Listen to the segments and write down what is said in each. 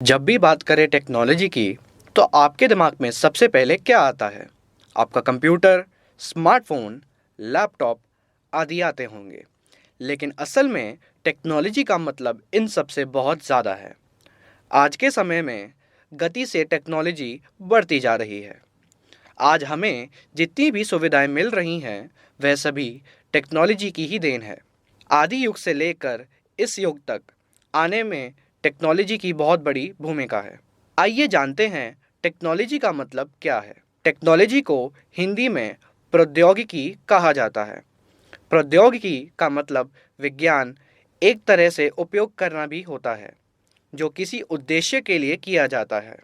जब भी बात करें टेक्नोलॉजी की, तो आपके दिमाग में सबसे पहले क्या आता है? आपका कंप्यूटर, स्मार्टफ़ोन, लैपटॉप आदि आते होंगे। लेकिन असल में टेक्नोलॉजी का मतलब इन सब से बहुत ज़्यादा है। आज के समय में गति से टेक्नोलॉजी बढ़ती जा रही है। आज हमें जितनी भी सुविधाएं मिल रही हैं, वह सभी टेक्नोलॉजी की ही देन है। आदि युग से लेकर इस युग तक आने में टेक्नोलॉजी की बहुत बड़ी भूमिका है। आइए जानते हैं टेक्नोलॉजी का मतलब क्या है। टेक्नोलॉजी को हिंदी में प्रौद्योगिकी कहा जाता है। प्रौद्योगिकी का मतलब विज्ञान, एक तरह से उपयोग करना भी होता है, जो किसी उद्देश्य के लिए किया जाता है।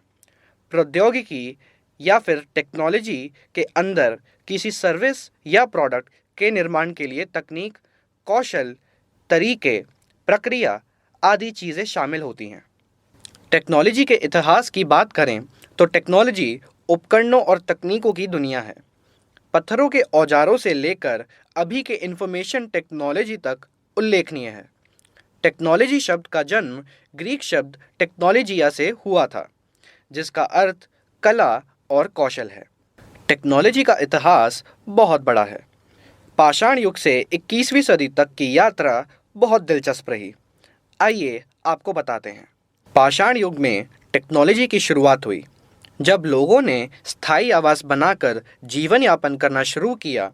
प्रौद्योगिकी या फिर टेक्नोलॉजी के अंदर किसी सर्विस या प्रोडक्ट के निर्माण के लिए तकनीक, कौशल, तरीके, प्रक्रिया आदि चीज़ें शामिल होती हैं। टेक्नोलॉजी के इतिहास की बात करें तो टेक्नोलॉजी उपकरणों और तकनीकों की दुनिया है। पत्थरों के औजारों से लेकर अभी के इंफॉर्मेशन टेक्नोलॉजी तक उल्लेखनीय है। टेक्नोलॉजी शब्द का जन्म ग्रीक शब्द टेक्नोलॉजिया से हुआ था, जिसका अर्थ कला और कौशल है। टेक्नोलॉजी का इतिहास बहुत बड़ा है। पाषाण युग से 21वीं सदी तक की यात्रा बहुत दिलचस्प रही। आइए आपको बताते हैं। पाषाण युग में टेक्नोलॉजी की शुरुआत हुई, जब लोगों ने स्थायी आवास बनाकर जीवन यापन करना शुरू किया।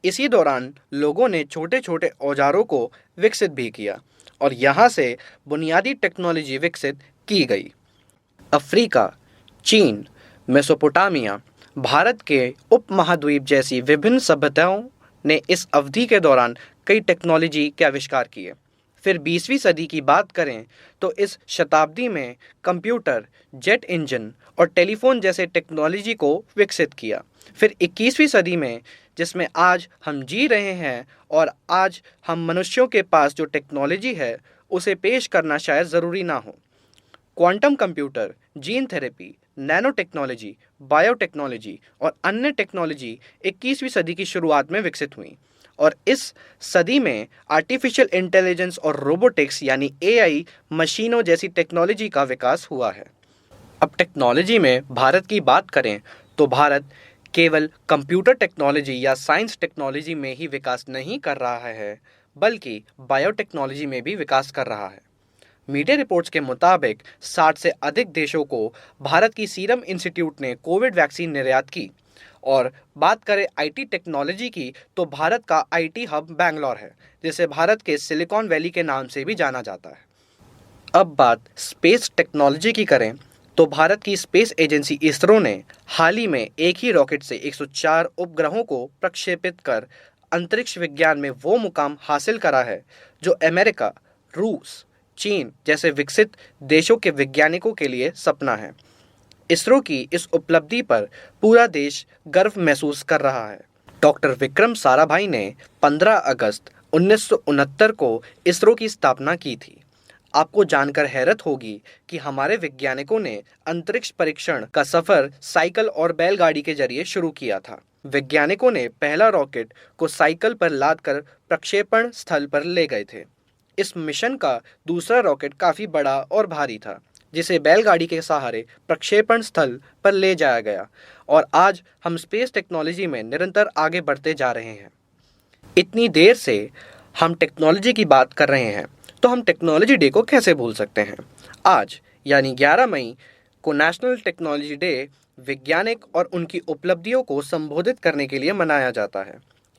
इसी दौरान लोगों ने छोटे छोटे औजारों को विकसित भी किया और यहाँ से बुनियादी टेक्नोलॉजी विकसित की गई। अफ्रीका, चीन, मेसोपोटामिया, भारत के उपमहाद्वीप जैसी विभिन्न सभ्यताओं ने इस अवधि के दौरान कई टेक्नोलॉजी के आविष्कार किए। फिर 20वीं सदी की बात करें तो इस शताब्दी में कंप्यूटर, जेट इंजन और टेलीफोन जैसे टेक्नोलॉजी को विकसित किया। फिर 21वीं सदी में, जिसमें आज हम जी रहे हैं, और आज हम मनुष्यों के पास जो टेक्नोलॉजी है उसे पेश करना शायद ज़रूरी ना हो। Quantum computer, gene therapy, nano technology, biotechnology और अन्य टेक्नोलॉजी 21वीं सदी की शुरुआत में विकसित हुई और इस सदी में आर्टिफिशियल इंटेलिजेंस और रोबोटिक्स यानी एआई मशीनों जैसी टेक्नोलॉजी का विकास हुआ है। अब टेक्नोलॉजी में भारत की बात करें तो भारत केवल कंप्यूटर टेक्नोलॉजी या साइंस टेक्नोलॉजी में ही विकास नहीं कर रहा है, बल्कि बायोटेक्नोलॉजी में भी विकास कर रहा है। मीडिया रिपोर्ट्स के मुताबिक 60 से अधिक देशों को भारत की सीरम इंस्टीट्यूट ने कोविड वैक्सीन निर्यात की। और बात करें आईटी टेक्नोलॉजी की, तो भारत का आईटी हब बैंगलोर है, जिसे भारत के सिलिकॉन वैली के नाम से भी जाना जाता है। अब बात स्पेस टेक्नोलॉजी की करें तो भारत की स्पेस एजेंसी इसरो ने हाल ही में एक ही रॉकेट से 104 उपग्रहों को प्रक्षेपित कर अंतरिक्ष विज्ञान में वो मुकाम हासिल करा है जो अमेरिका, रूस, चीन जैसे विकसित देशों के वैज्ञानिकों के लिए सपना है। इसरो की इस उपलब्धि पर पूरा देश गर्व महसूस कर रहा है। डॉक्टर विक्रम साराभाई ने 15 अगस्त 1969 को इसरो की स्थापना की थी। आपको जानकर हैरत होगी कि हमारे वैज्ञानिकों ने अंतरिक्ष परीक्षण का सफर साइकिल और बैलगाड़ी के जरिए शुरू किया था। वैज्ञानिकों ने पहला रॉकेट को साइकिल पर लादकर प्रक्षेपण स्थल पर ले गए थे। इस मिशन का दूसरा रॉकेट काफी बड़ा और भारी था, जिसे बैलगाड़ी के सहारे प्रक्षेपण स्थल पर ले जाया गया और आज हम स्पेस टेक्नोलॉजी में निरंतर आगे बढ़ते जा रहे हैं। इतनी देर से हम टेक्नोलॉजी की बात कर रहे हैं, तो हम टेक्नोलॉजी डे को कैसे भूल सकते हैं। आज यानी 11 मई को नेशनल टेक्नोलॉजी डे वैज्ञानिक और उनकी उपलब्धियों को संबोधित करने के लिए मनाया जाता है।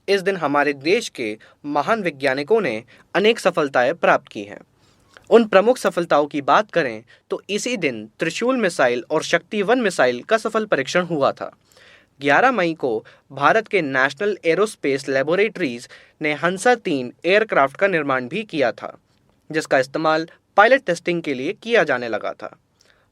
इस दिन हमारे देश के महान वैज्ञानिकों ने अनेक सफलताएं प्राप्त की हैं। उन प्रमुख सफलताओं की बात करें तो इसी दिन त्रिशूल मिसाइल और शक्ति 1 मिसाइल का सफल परीक्षण हुआ था। 11 मई को भारत के नेशनल एरोस्पेस लेबोरेटरीज ने हंसा-3 एयरक्राफ्ट का निर्माण भी किया था, जिसका इस्तेमाल पायलट टेस्टिंग के लिए किया जाने लगा था।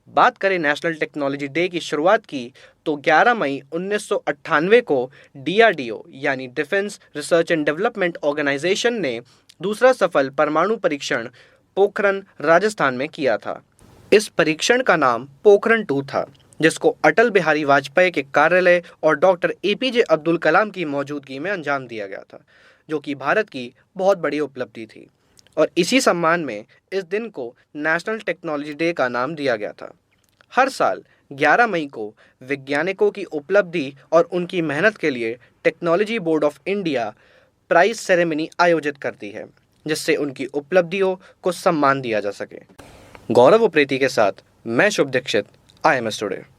बात करें नेशनल टेक्नोलॉजी डे की शुरुआत की तो 11 मई 1998 को डीआरडीओ यानी defence research and development organisation ने दूसरा सफल परमाणु परीक्षण पोखरण, राजस्थान में किया था। इस परीक्षण का नाम पोखरण 2 था, जिसको अटल बिहारी वाजपेयी के कार्यालय और डॉक्टर एपीजे अब्दुल कलाम की मौजूदगी में अंजाम दिया गया था, जो कि भारत की बहुत बड़ी उपलब्धि थी। और इसी सम्मान में इस दिन को नेशनल टेक्नोलॉजी डे का नाम दिया गया था। हर साल 11 मई को वैज्ञानिकों की उपलब्धि और उनकी मेहनत के लिए technology board of India prize ceremony आयोजित करती है, जिससे उनकी उपलब्धियों को सम्मान दिया जा सके। गौरव उप्रेती के साथ मैं शुभ दीक्षित, IMS टुडे।